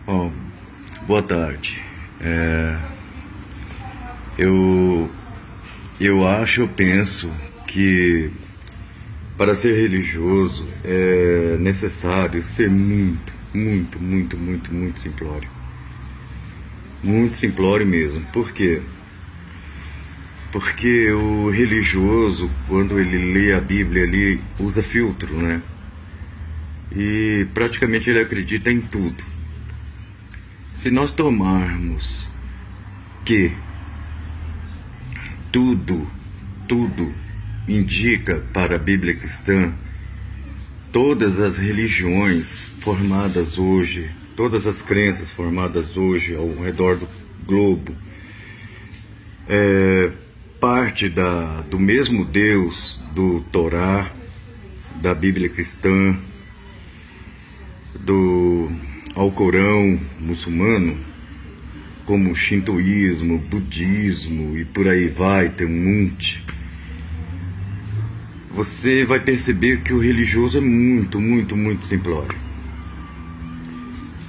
Bom, boa tarde. Eu, eu penso que para ser religioso é necessário ser muito simplório. Muito simplório mesmo. Por quê? Porque o religioso, quando ele lê a Bíblia, ele usa filtro, né? E praticamente ele acredita em tudo. Se nós tomarmos que tudo indica para a Bíblia cristã, todas as religiões formadas hoje, todas as crenças formadas hoje ao redor do globo, parte do mesmo Deus do Torá, da Bíblia cristã, do Alcorão muçulmano, como o shintoísmo, budismo e por aí vai, tem um monte. Você vai perceber que o religioso é muito simplório.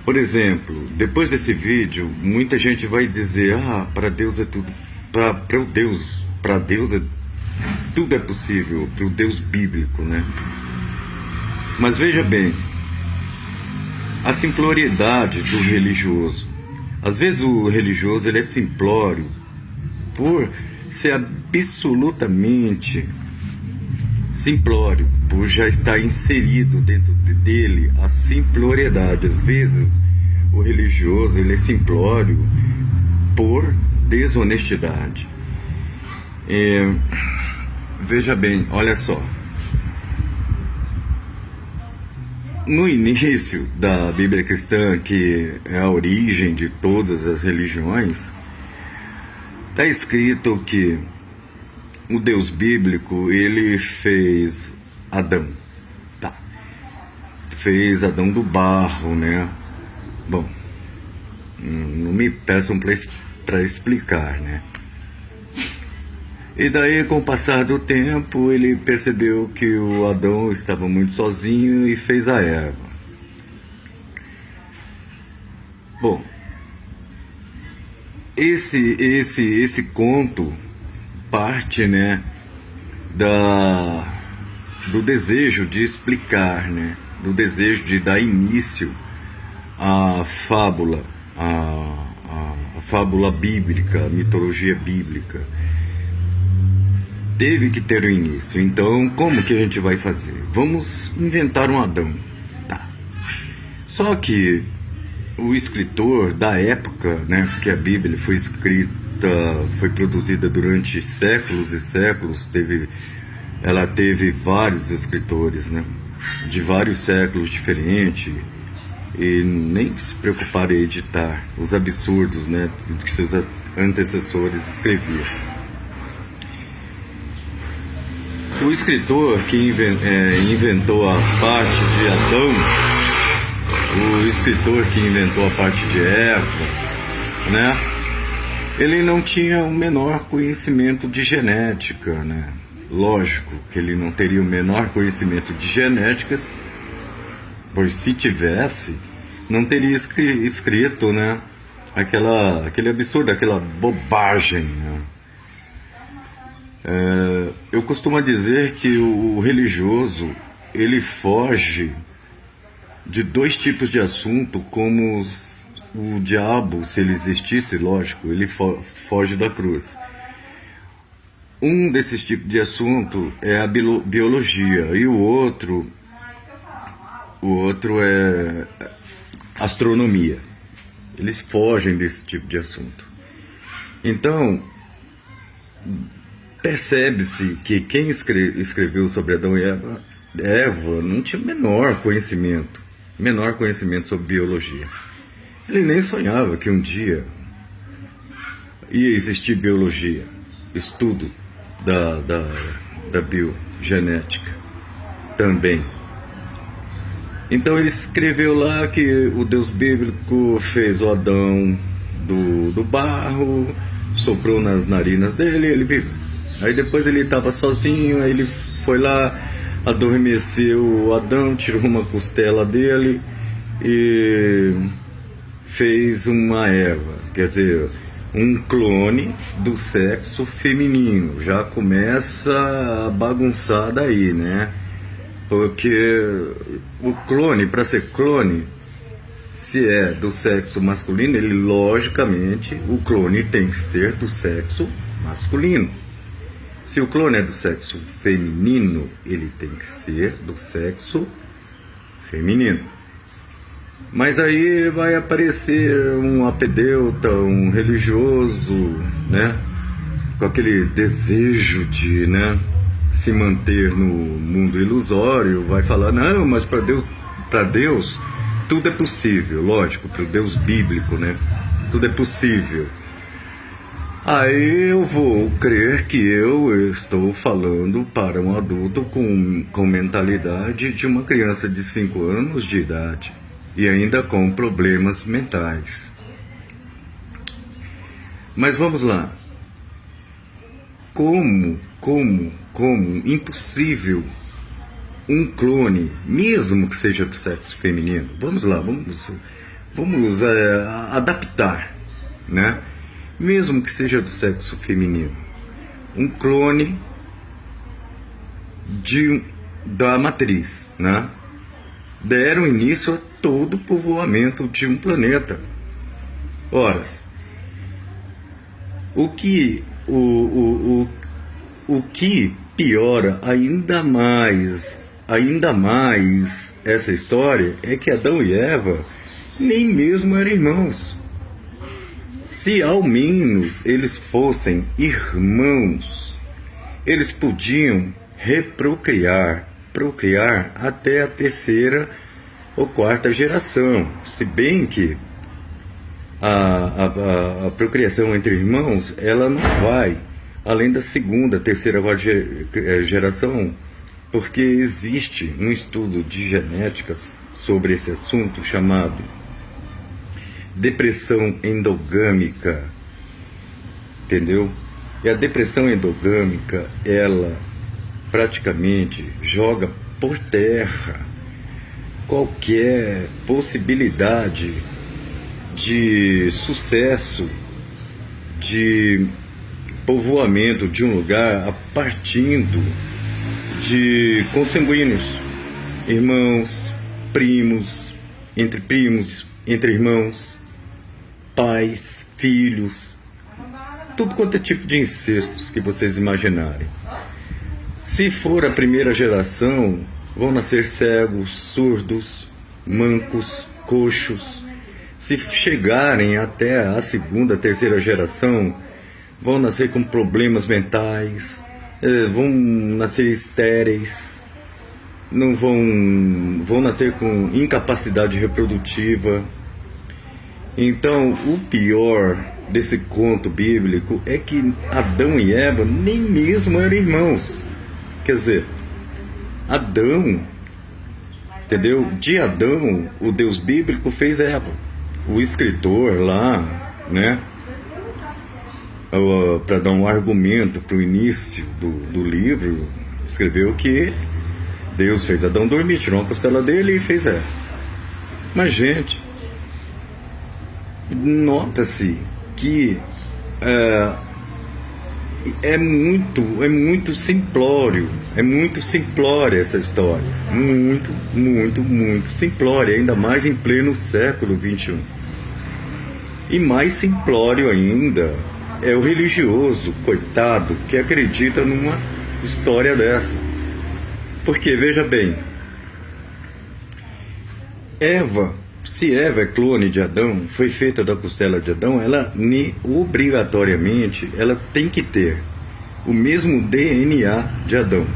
Por exemplo, depois desse vídeo, muita gente vai dizer: para Deus é tudo, para Deus tudo é possível, para o Deus bíblico, né? Mas veja bem, a simploriedade do religioso. Às vezes o religioso ele é simplório por ser absolutamente simplório, por já estar inserido dentro dele a simploriedade. Às vezes o religioso ele é simplório por desonestidade. Veja bem, olha só. No início da Bíblia cristã, que é a origem de todas as religiões, está escrito que o Deus bíblico, ele fez Adão. Fez Adão do barro, né? Bom, não me peçam para explicar, né? E daí, com o passar do tempo, ele percebeu que o Adão estava muito sozinho e fez a Eva. Bom, esse conto parte, né, do desejo de explicar, né, do desejo de dar início à fábula, a fábula bíblica, a mitologia bíblica. Teve que ter um início. Então, como que a gente vai fazer? Vamos inventar um Adão. Só que o escritor da época, né, porque a Bíblia foi escrita, foi produzida durante séculos e séculos, ela teve vários escritores, né, de vários séculos diferentes, e nem se preocuparam em editar os absurdos, né, que seus antecessores escreviam. O escritor que inventou a parte de Adão, o escritor que inventou a parte de Eva, né? Ele não tinha o menor conhecimento de genética, né? Lógico que ele não teria o menor conhecimento de genética, pois se tivesse, não teria escrito, né? Aquele absurdo, aquela bobagem, né? Eu costumo dizer que o religioso ele foge de dois tipos de assunto, como o diabo, se ele existisse, lógico, ele foge da cruz. Um desses tipos de assunto é a biologia, e o outro é astronomia. Eles fogem desse tipo de assunto. Então, percebe-se que quem escreveu sobre Adão e Eva não tinha o menor conhecimento sobre biologia. Ele nem sonhava que um dia ia existir biologia, estudo da biogenética também. Então ele escreveu lá que o Deus bíblico fez o Adão do barro, soprou nas narinas dele, ele viveu. Aí depois ele estava sozinho, aí ele foi lá, adormeceu o Adão, tirou uma costela dele e fez uma Eva, quer dizer, um clone do sexo feminino. Já começa a bagunçar daí, né? Porque o clone, para ser clone, se é do sexo masculino, ele logicamente, o clone tem que ser do sexo masculino. Se o clone é do sexo feminino, ele tem que ser do sexo feminino. Mas aí vai aparecer um apedeuta, um religioso, né? Com aquele desejo de, né, se manter no mundo ilusório, vai falar, não, mas para Deus tudo é possível, lógico, para o Deus bíblico, né? Tudo é possível. Aí eu vou crer que eu estou falando para um adulto com mentalidade de uma criança de 5 anos de idade e ainda com problemas mentais. Mas vamos lá. Como impossível um clone, mesmo que seja do sexo feminino, vamos lá, vamos adaptar, né? Mesmo que seja do sexo feminino, um clone da matriz, né? Deram início a todo o povoamento de um planeta. Ora, o que piora ainda mais essa história é que Adão e Eva nem mesmo eram irmãos. Se ao menos eles fossem irmãos, eles podiam procriar até a 3ª ou 4ª geração. Se bem que a procriação entre irmãos, ela não vai além da 2ª, 3ª, 4ª geração, porque existe um estudo de genética sobre esse assunto chamado depressão endogâmica, entendeu? E a depressão endogâmica, ela praticamente joga por terra qualquer possibilidade de sucesso, de povoamento de um lugar a partindo de consanguíneos, irmãos, primos, entre irmãos, pais, filhos, tudo quanto é tipo de incestos que vocês imaginarem. Se for a 1ª geração, vão nascer cegos, surdos, mancos, coxos. Se chegarem até a 2ª, 3ª geração, vão nascer com problemas mentais, vão nascer estéreis, não vão nascer com incapacidade reprodutiva. Então, o pior desse conto bíblico é que Adão e Eva nem mesmo eram irmãos. Quer dizer, Adão, entendeu? De Adão, o Deus bíblico fez Eva. O escritor lá, né, para dar um argumento para o início do livro, escreveu que Deus fez Adão dormir, tirou uma costela dele e fez Eva. Mas, gente, nota-se que é muito simplório, é muito simplória essa história, muito simplória, ainda mais em pleno século XXI. E mais simplório ainda é o religioso, coitado, que acredita numa história dessa. Porque, veja bem, se Eva é clone de Adão, foi feita da costela de Adão, ela obrigatoriamente ela tem que ter o mesmo DNA de Adão.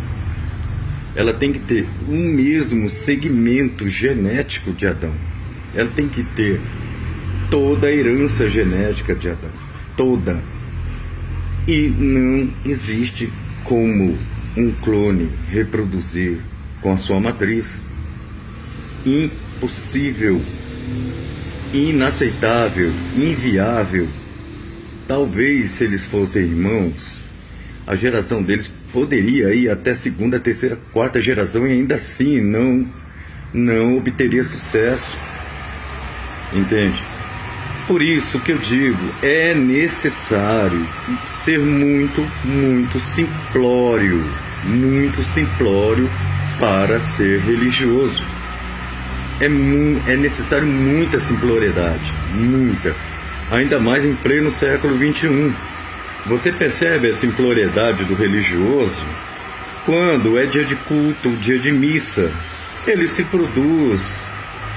Ela tem que ter o mesmo segmento genético de Adão. Ela tem que ter toda a herança genética de Adão. Toda. E não existe como um clone reproduzir com a sua matriz. Impossível, inaceitável, inviável. Talvez, se eles fossem irmãos, a geração deles poderia ir até 2ª, 3ª, 4ª geração e ainda assim não obteria sucesso. Entende? por isso que eu digo, é necessário ser muito simplório para ser religioso. É necessário muita simploriedade, muita. Ainda mais em pleno século XXI. Você percebe a simploriedade do religioso quando é dia de culto, dia de missa. Ele se produz,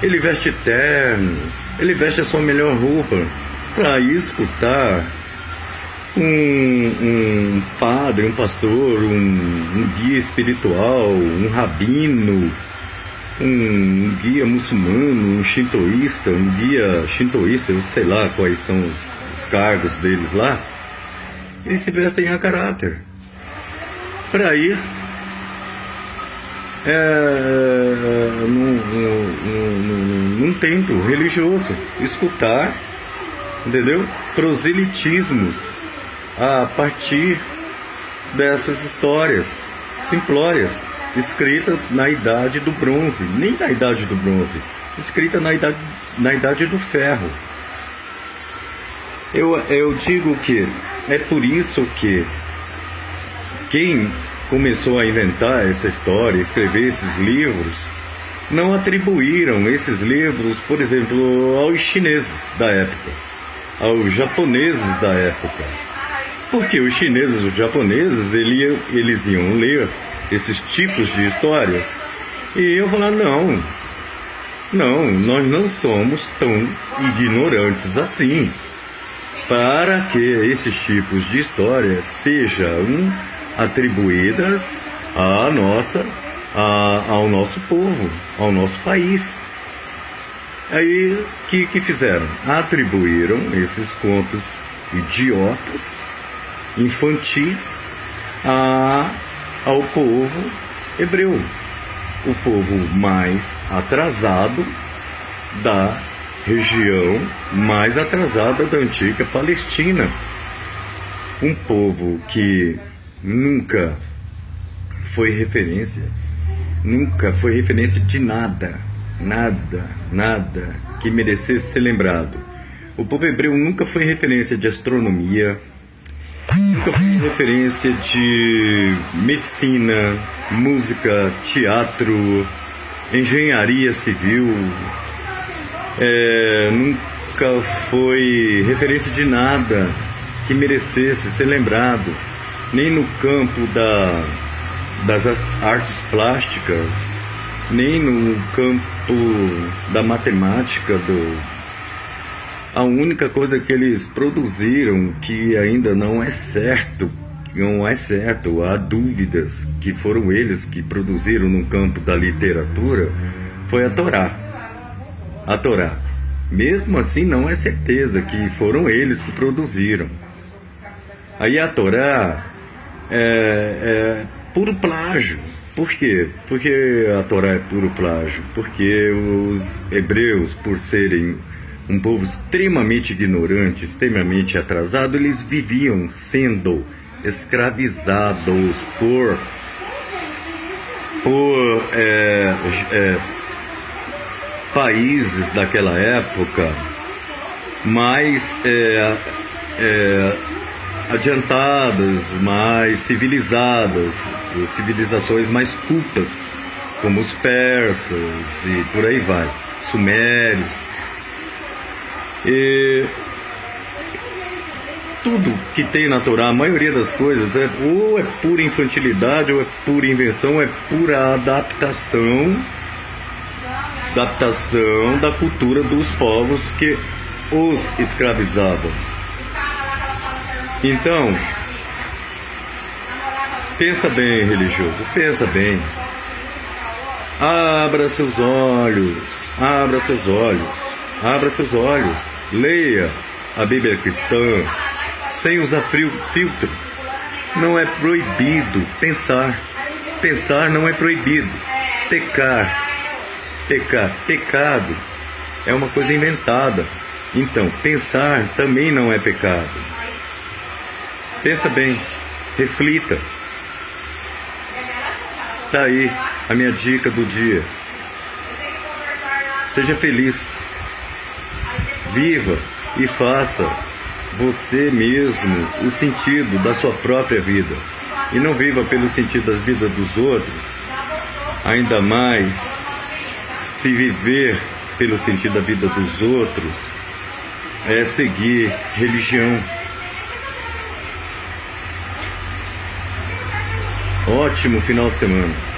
ele veste terno, ele veste a sua melhor roupa para escutar um padre, um pastor, um guia espiritual, um rabino, um guia muçulmano, um shintoísta, eu sei lá quais são os cargos deles lá. Eles se vestem a caráter para ir num templo religioso, escutar, entendeu? Proselitismos a partir dessas histórias simplórias, escritas na Idade do Bronze, nem na Idade do Bronze, escrita na idade do Ferro. Eu digo que é por isso que quem começou a inventar essa história, escrever esses livros, não atribuíram esses livros, por exemplo, aos chineses da época, aos japoneses da época. Porque os chineses e os japoneses, eles iam ler esses tipos de histórias e iam falar, não, nós não somos tão ignorantes assim para que esses tipos de histórias sejam atribuídas ao nosso povo, ao nosso país. Aí, que fizeram? Atribuíram esses contos idiotas, infantis, ao povo hebreu, o povo mais atrasado da região mais atrasada da antiga Palestina. Um povo que nunca foi referência de nada que merecesse ser lembrado. O povo hebreu nunca foi referência de astronomia, nunca foi referência de medicina, música, teatro, engenharia civil, nunca foi referência de nada que merecesse ser lembrado, nem no campo das artes plásticas, nem no campo da matemática. A única coisa que eles produziram, que ainda não é certo, há dúvidas que foram eles que produziram no campo da literatura, foi a Torá. A Torá. Mesmo assim, não é certeza que foram eles que produziram. Aí a Torá é puro plágio. Por quê? Porque a Torá é puro plágio. Porque os hebreus, por serem um povo extremamente ignorante, extremamente atrasado, eles viviam sendo escravizados por países daquela época mais adiantadas, mais civilizadas, civilizações mais cultas, como os persas e por aí vai, sumérios. E tudo que tem na Torá, a maioria das coisas, ou é pura infantilidade, ou é pura invenção, é pura adaptação da cultura dos povos que os escravizavam. Então, pensa bem, religioso, pensa bem. Abra seus olhos, abra seus olhos, abra seus olhos. Leia a Bíblia cristã sem usar filtro. Não é proibido pensar. Pensar não é proibido. Pecado é uma coisa inventada. Então, pensar também não é pecado. Pensa bem, reflita. Tá aí a minha dica do dia. Seja feliz. Viva e faça você mesmo o sentido da sua própria vida. E não viva pelo sentido das vidas dos outros, ainda mais se viver pelo sentido da vida dos outros é seguir religião. Ótimo final de semana.